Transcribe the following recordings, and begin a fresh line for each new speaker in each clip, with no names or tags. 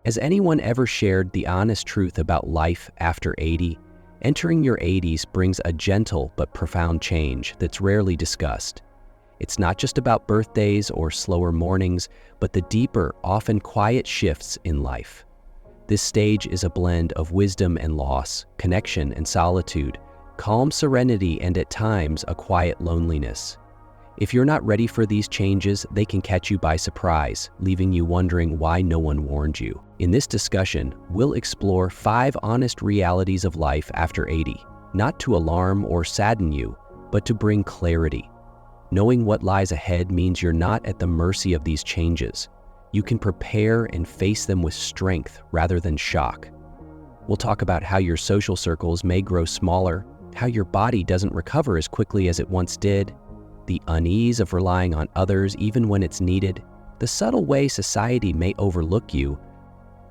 Has anyone ever shared the honest truth about life after 80? Entering your 80s brings a gentle but profound change that's rarely discussed. It's not just about birthdays or slower mornings, but the deeper, often quiet shifts in life. This stage is a blend of wisdom and loss, connection and solitude, calm serenity, and at times a quiet loneliness. If you're not ready for these changes, they can catch you by surprise, leaving you wondering why no one warned you. In this discussion, we'll explore 5 honest realities of life after 80, not to alarm or sadden you, but to bring clarity. Knowing what lies ahead means you're not at the mercy of these changes. You can prepare and face them with strength rather than shock. We'll talk about how your social circles may grow smaller, how your body doesn't recover as quickly as it once did, the unease of relying on others even when it's needed, the subtle way society may overlook you,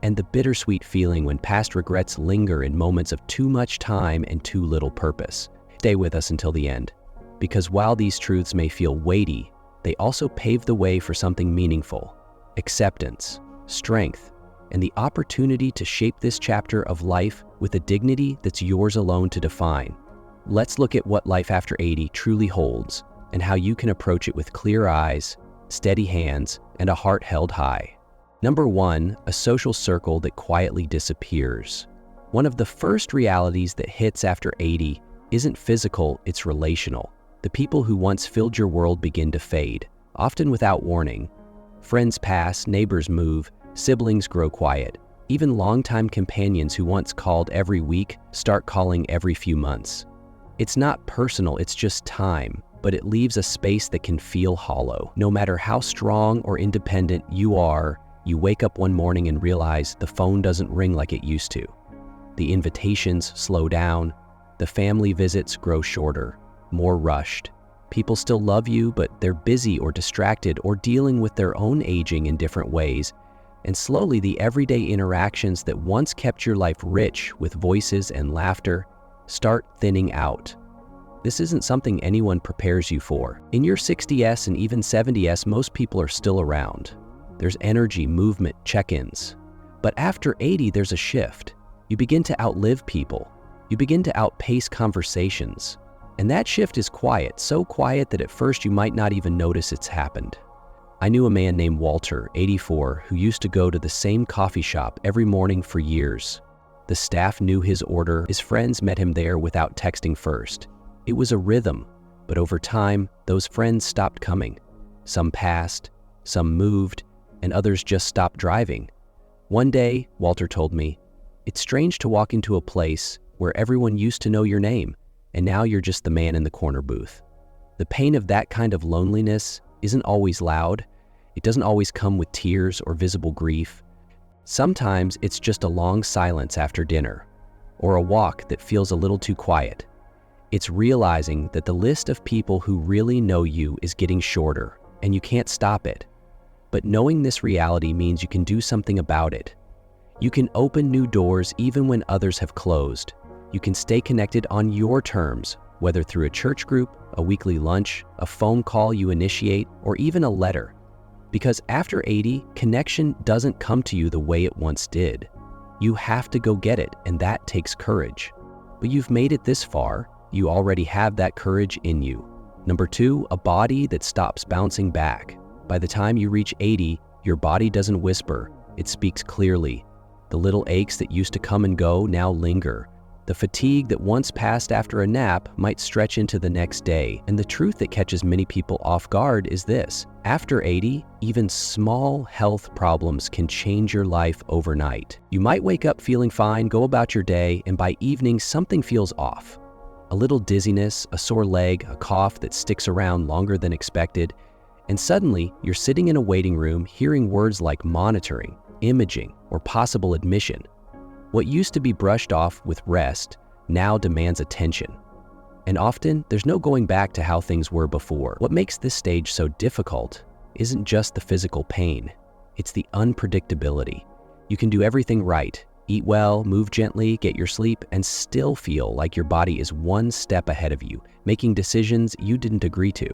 and the bittersweet feeling when past regrets linger in moments of too much time and too little purpose. Stay with us until the end, because while these truths may feel weighty, they also pave the way for something meaningful: acceptance, strength, and the opportunity to shape this chapter of life with a dignity that's yours alone to define. Let's look at what life after 80 truly holds, and how you can approach it with clear eyes, steady hands, and a heart held high. Number 1, a social circle that quietly disappears. One of the first realities that hits after 80 isn't physical, it's relational. The people who once filled your world begin to fade, often without warning. Friends pass, neighbors move, siblings grow quiet. Even longtime companions who once called every week start calling every few months. It's not personal, it's just time, but it leaves a space that can feel hollow. No matter how strong or independent you are, you wake up one morning and realize the phone doesn't ring like it used to. The invitations slow down, the family visits grow shorter, more rushed. People still love you, but they're busy or distracted or dealing with their own aging in different ways. And slowly, the everyday interactions that once kept your life rich with voices and laughter start thinning out. This isn't something anyone prepares you for. In your 60s and even 70s, most people are still around. There's energy, movement, check-ins. But after 80, there's a shift. You begin to outlive people. You begin to outpace conversations. And that shift is quiet, so quiet that at first you might not even notice it's happened. I knew a man named Walter, 84, who used to go to the same coffee shop every morning for years. The staff knew his order. His friends met him there without texting first. It was a rhythm, but over time, those friends stopped coming. Some passed, some moved, and others just stopped driving. One day, Walter told me, "It's strange to walk into a place where everyone used to know your name, and now you're just the man in the corner booth." The pain of that kind of loneliness isn't always loud. It doesn't always come with tears or visible grief. Sometimes it's just a long silence after dinner, or a walk that feels a little too quiet. It's realizing that the list of people who really know you is getting shorter, and you can't stop it. But knowing this reality means you can do something about it. You can open new doors even when others have closed. You can stay connected on your terms, whether through a church group, a weekly lunch, a phone call you initiate, or even a letter. Because after 80, connection doesn't come to you the way it once did. You have to go get it, and that takes courage. But you've made it this far. You already have that courage in you. Number 2, a body that stops bouncing back. By the time you reach 80, your body doesn't whisper, it speaks clearly. The little aches that used to come and go now linger. The fatigue that once passed after a nap might stretch into the next day. And the truth that catches many people off guard is this: after 80, even small health problems can change your life overnight. You might wake up feeling fine, go about your day, and by evening something feels off. A little dizziness, a sore leg, a cough that sticks around longer than expected, and suddenly you're sitting in a waiting room hearing words like monitoring, imaging, or possible admission. What used to be brushed off with rest now demands attention. And often, there's no going back to how things were before. What makes this stage so difficult isn't just the physical pain, it's the unpredictability. You can do everything right, eat well, move gently, get your sleep, and still feel like your body is one step ahead of you, making decisions you didn't agree to.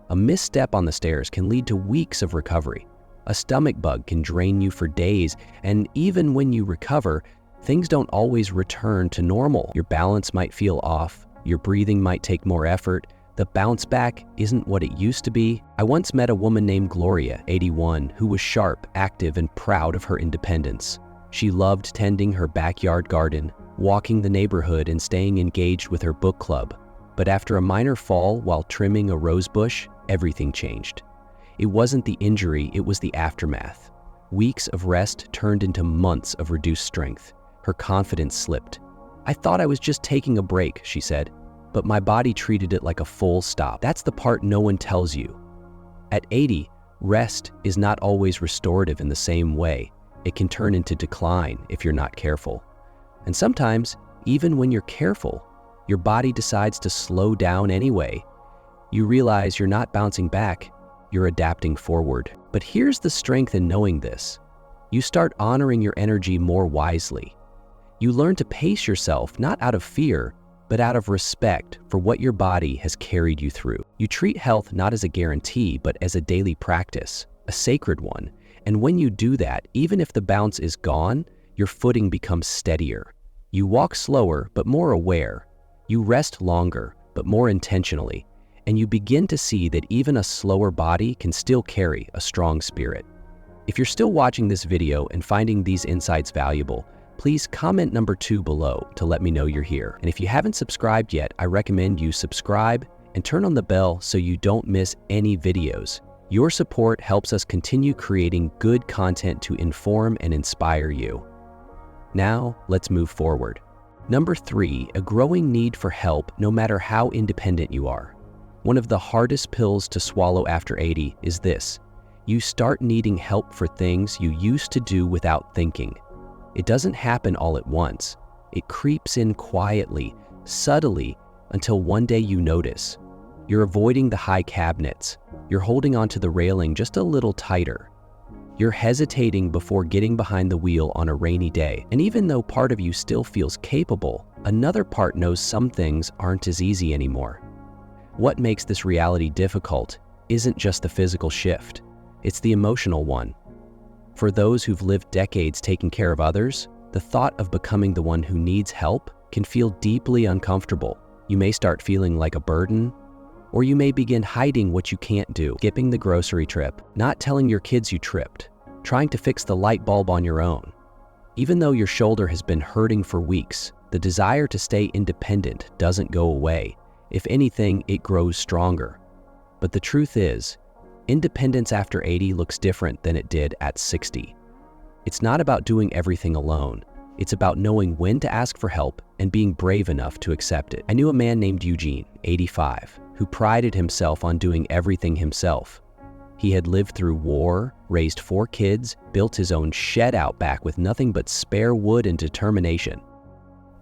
A misstep on the stairs can lead to weeks of recovery. A stomach bug can drain you for days, and even when you recover, things don't always return to normal. Your balance might feel off, your breathing might take more effort, the bounce back isn't what it used to be. I once met a woman named Gloria, 81, who was sharp, active, and proud of her independence. She loved tending her backyard garden, walking the neighborhood, and staying engaged with her book club. But after a minor fall while trimming a rose bush, everything changed. It wasn't the injury, it was the aftermath. Weeks of rest turned into months of reduced strength. Her confidence slipped. "I thought I was just taking a break," she said, "but my body treated it like a full stop." That's the part no one tells you. At 80, rest is not always restorative in the same way. It can turn into decline if you're not careful. And sometimes, even when you're careful, your body decides to slow down anyway. You realize you're not bouncing back, you're adapting forward. But here's the strength in knowing this. You start honoring your energy more wisely. You learn to pace yourself not out of fear, but out of respect for what your body has carried you through. You treat health not as a guarantee, but as a daily practice, a sacred one. And when you do that, even if the bounce is gone, your footing becomes steadier. You walk slower, but more aware. You rest longer, but more intentionally. And you begin to see that even a slower body can still carry a strong spirit. If you're still watching this video and finding these insights valuable, please comment number 2 below to let me know you're here. And if you haven't subscribed yet, I recommend you subscribe and turn on the bell so you don't miss any videos. Your support helps us continue creating good content to inform and inspire you. Now, let's move forward. Number 3, a growing need for help no matter how independent you are. One of the hardest pills to swallow after 80 is this. You start needing help for things you used to do without thinking. It doesn't happen all at once. It creeps in quietly, subtly, until one day you notice. You're avoiding the high cabinets. You're holding onto the railing just a little tighter. You're hesitating before getting behind the wheel on a rainy day. And even though part of you still feels capable, another part knows some things aren't as easy anymore. What makes this reality difficult isn't just the physical shift, it's the emotional one. For those who've lived decades taking care of others, the thought of becoming the one who needs help can feel deeply uncomfortable. You may start feeling like a burden, or you may begin hiding what you can't do, skipping the grocery trip, not telling your kids you tripped, trying to fix the light bulb on your own. Even though your shoulder has been hurting for weeks, the desire to stay independent doesn't go away. If anything, it grows stronger. But the truth is, independence after 80 looks different than it did at 60. It's not about doing everything alone. It's about knowing when to ask for help and being brave enough to accept it. I knew a man named Eugene, 85, who prided himself on doing everything himself. He had lived through war, raised 4 kids, built his own shed out back with nothing but spare wood and determination.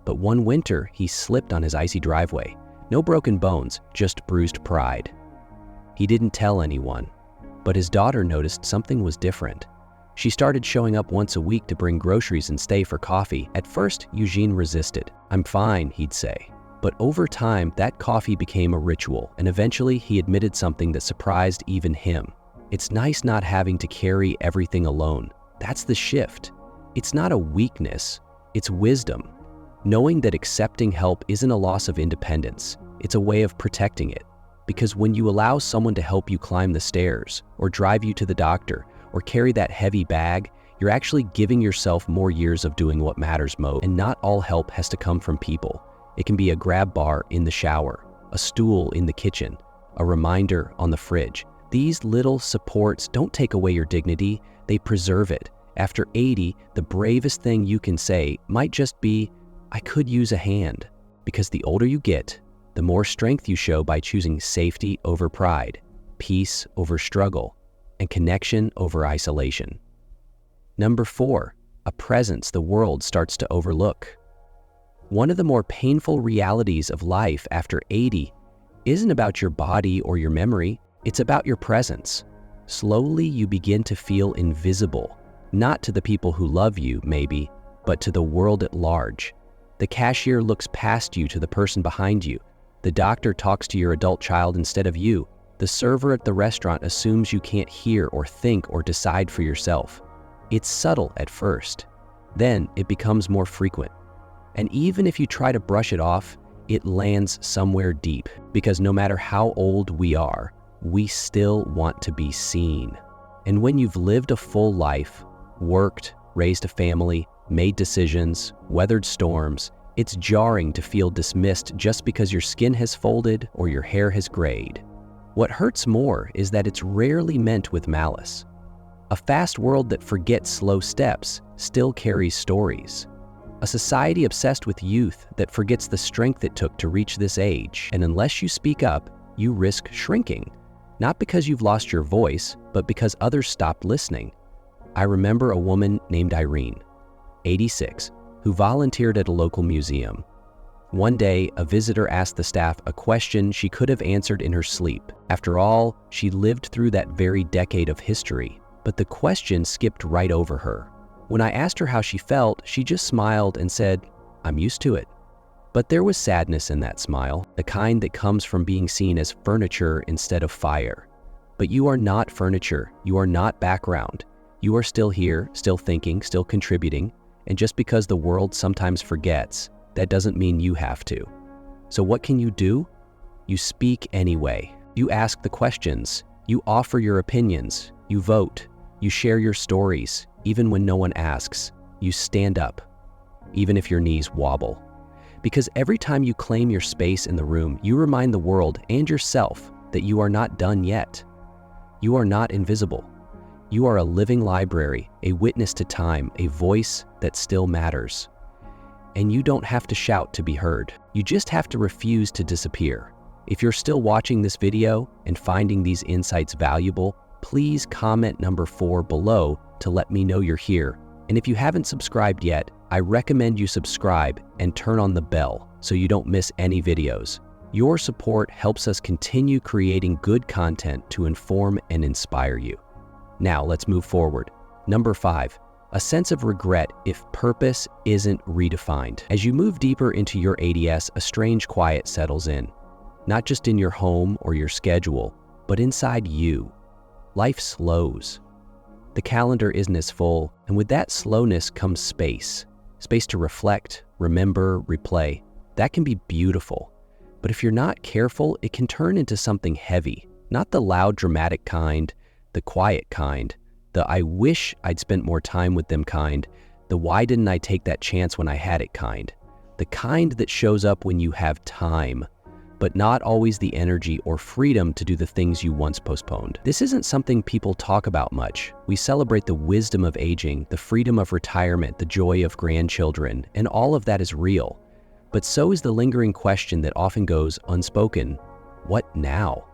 But one winter, he slipped on his icy driveway. No broken bones, just bruised pride. He didn't tell anyone, but his daughter noticed something was different. She started showing up once a week to bring groceries and stay for coffee. At first, Eugene resisted. "I'm fine," he'd say. But over time, that coffee became a ritual, and eventually he admitted something that surprised even him. It's nice not having to carry everything alone. That's the shift. It's not a weakness, it's wisdom. Knowing that accepting help isn't a loss of independence, it's a way of protecting it. Because when you allow someone to help you climb the stairs, or drive you to the doctor, or carry that heavy bag, you're actually giving yourself more years of doing what matters most. And not all help has to come from people. It can be a grab bar in the shower, a stool in the kitchen, a reminder on the fridge. These little supports don't take away your dignity, they preserve it. After 80, the bravest thing you can say might just be, "I could use a hand." Because the older you get, the more strength you show by choosing safety over pride, peace over struggle, and connection over isolation. Number 4, a presence the world starts to overlook. One of the more painful realities of life after 80 isn't about your body or your memory, it's about your presence. Slowly you begin to feel invisible, not to the people who love you, maybe, but to the world at large. The cashier looks past you to the person behind you. The doctor talks to your adult child instead of you. The server at the restaurant assumes you can't hear or think or decide for yourself. It's subtle at first. Then it becomes more frequent. And even if you try to brush it off, it lands somewhere deep, because no matter how old we are, we still want to be seen. And when you've lived a full life, worked, raised a family, made decisions, weathered storms, it's jarring to feel dismissed just because your skin has folded or your hair has grayed. What hurts more is that it's rarely meant with malice. A fast world that forgets slow steps still carries stories. A society obsessed with youth that forgets the strength it took to reach this age. And unless you speak up, you risk shrinking. Not because you've lost your voice, but because others stopped listening. I remember a woman named Irene, 86, who volunteered at a local museum. One day, a visitor asked the staff a question she could have answered in her sleep. After all, she lived through that very decade of history. But the question skipped right over her. When I asked her how she felt, she just smiled and said, "I'm used to it." But there was sadness in that smile, the kind that comes from being seen as furniture instead of fire. But you are not furniture, you are not background. You are still here, still thinking, still contributing, and just because the world sometimes forgets, that doesn't mean you have to. So what can you do? You speak anyway. You ask the questions. You offer your opinions. You vote. You share your stories. Even when no one asks, you stand up, even if your knees wobble. Because every time you claim your space in the room, you remind the world and yourself that you are not done yet. You are not invisible. You are a living library, a witness to time, a voice that still matters. And you don't have to shout to be heard. You just have to refuse to disappear. If you're still watching this video and finding these insights valuable, please comment number 4 below to let me know you're here. And if you haven't subscribed yet, I recommend you subscribe and turn on the bell so you don't miss any videos. Your support helps us continue creating good content to inform and inspire you. Now let's move forward. Number 5, a sense of regret if purpose isn't redefined. As you move deeper into your 80s, a strange quiet settles in. Not just in your home or your schedule, but inside you. Life slows. The calendar isn't as full, and with that slowness comes space. Space to reflect, remember, replay. That can be beautiful. But if you're not careful, it can turn into something heavy. Not the loud, dramatic kind, the quiet kind, the "I wish I'd spent more time with them" kind, the "why didn't I take that chance when I had it" kind. The kind that shows up when you have time, but not always the energy or freedom to do the things you once postponed. This isn't something people talk about much. We celebrate the wisdom of aging, the freedom of retirement, the joy of grandchildren, and all of that is real. But so is the lingering question that often goes unspoken: what now?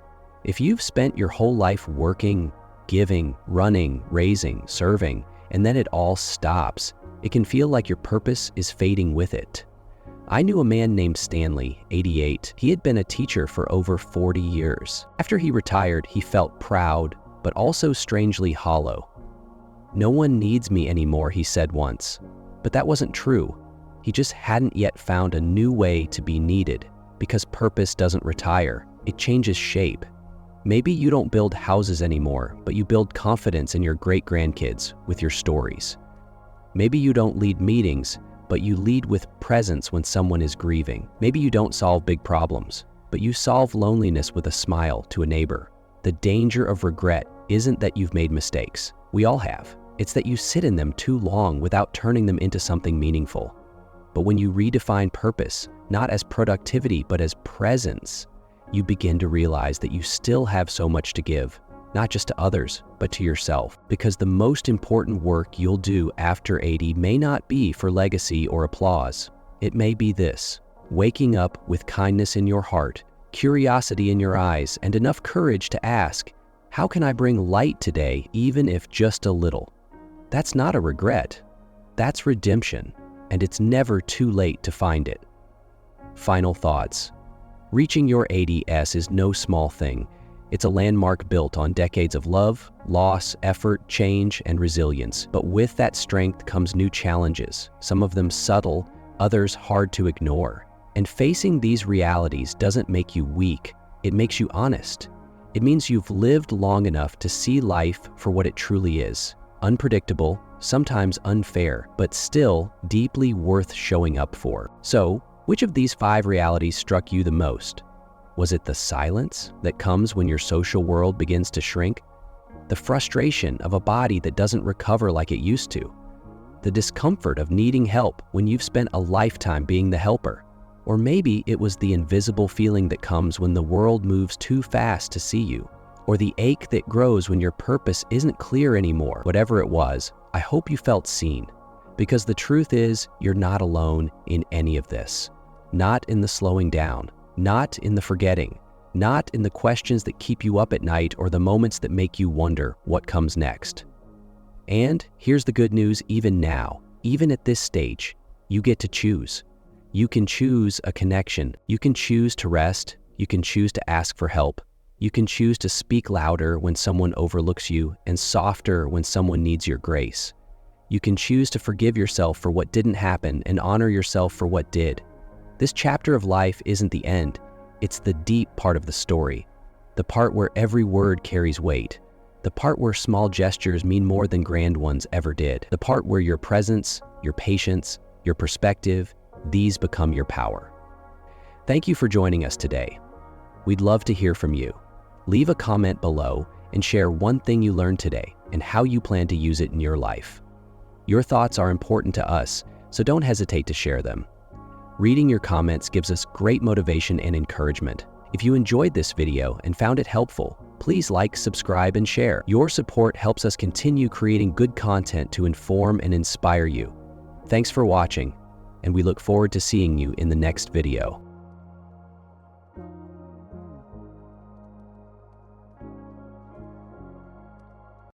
If you've spent your whole life working, giving, running, raising, serving, and then it all stops, it can feel like your purpose is fading with it. I knew a man named Stanley, 88. He had been a teacher for over 40 years. After he retired, he felt proud, but also strangely hollow. "No one needs me anymore," he said once. But that wasn't true. He just hadn't yet found a new way to be needed, because purpose doesn't retire, it changes shape. Maybe you don't build houses anymore, but you build confidence in your great-grandkids with your stories. Maybe you don't lead meetings, but you lead with presence when someone is grieving. Maybe you don't solve big problems, but you solve loneliness with a smile to a neighbor. The danger of regret isn't that you've made mistakes. We all have. It's that you sit in them too long without turning them into something meaningful. But when you redefine purpose, not as productivity, but as presence, you begin to realize that you still have so much to give, not just to others, but to yourself. Because the most important work you'll do after 80 may not be for legacy or applause. It may be this: waking up with kindness in your heart, curiosity in your eyes, and enough courage to ask, how can I bring light today, even if just a little? That's not a regret. That's redemption, and it's never too late to find it. Final thoughts. Reaching your 80s is no small thing. It's a landmark built on decades of love, loss, effort, change, and resilience. But with that strength comes new challenges, some of them subtle, others hard to ignore. And facing these realities doesn't make you weak, it makes you honest. It means you've lived long enough to see life for what it truly is: unpredictable, sometimes unfair, but still deeply worth showing up for. So, which of these 5 realities struck you the most? Was it the silence that comes when your social world begins to shrink? The frustration of a body that doesn't recover like it used to? The discomfort of needing help when you've spent a lifetime being the helper? Or maybe it was the invisible feeling that comes when the world moves too fast to see you, or the ache that grows when your purpose isn't clear anymore. Whatever it was, I hope you felt seen, because the truth is, you're not alone in any of this. Not in the slowing down, not in the forgetting, not in the questions that keep you up at night or the moments that make you wonder what comes next. And here's the good news: even now, even at this stage, you get to choose. You can choose a connection. You can choose to rest. You can choose to ask for help. You can choose to speak louder when someone overlooks you and softer when someone needs your grace. You can choose to forgive yourself for what didn't happen and honor yourself for what did. This chapter of life isn't the end. It's the deep part of the story, the part where every word carries weight, the part where small gestures mean more than grand ones ever did, the part where your presence, your patience, your perspective, these become your power. Thank you for joining us today. We'd love to hear from you. Leave a comment below and share one thing you learned today and how you plan to use it in your life. Your thoughts are important to us, so don't hesitate to share them. Reading your comments gives us great motivation and encouragement. If you enjoyed this video and found it helpful, please like, subscribe, and share. Your support helps us continue creating good content to inform and inspire you. Thanks for watching, and we look forward to seeing you in the next video.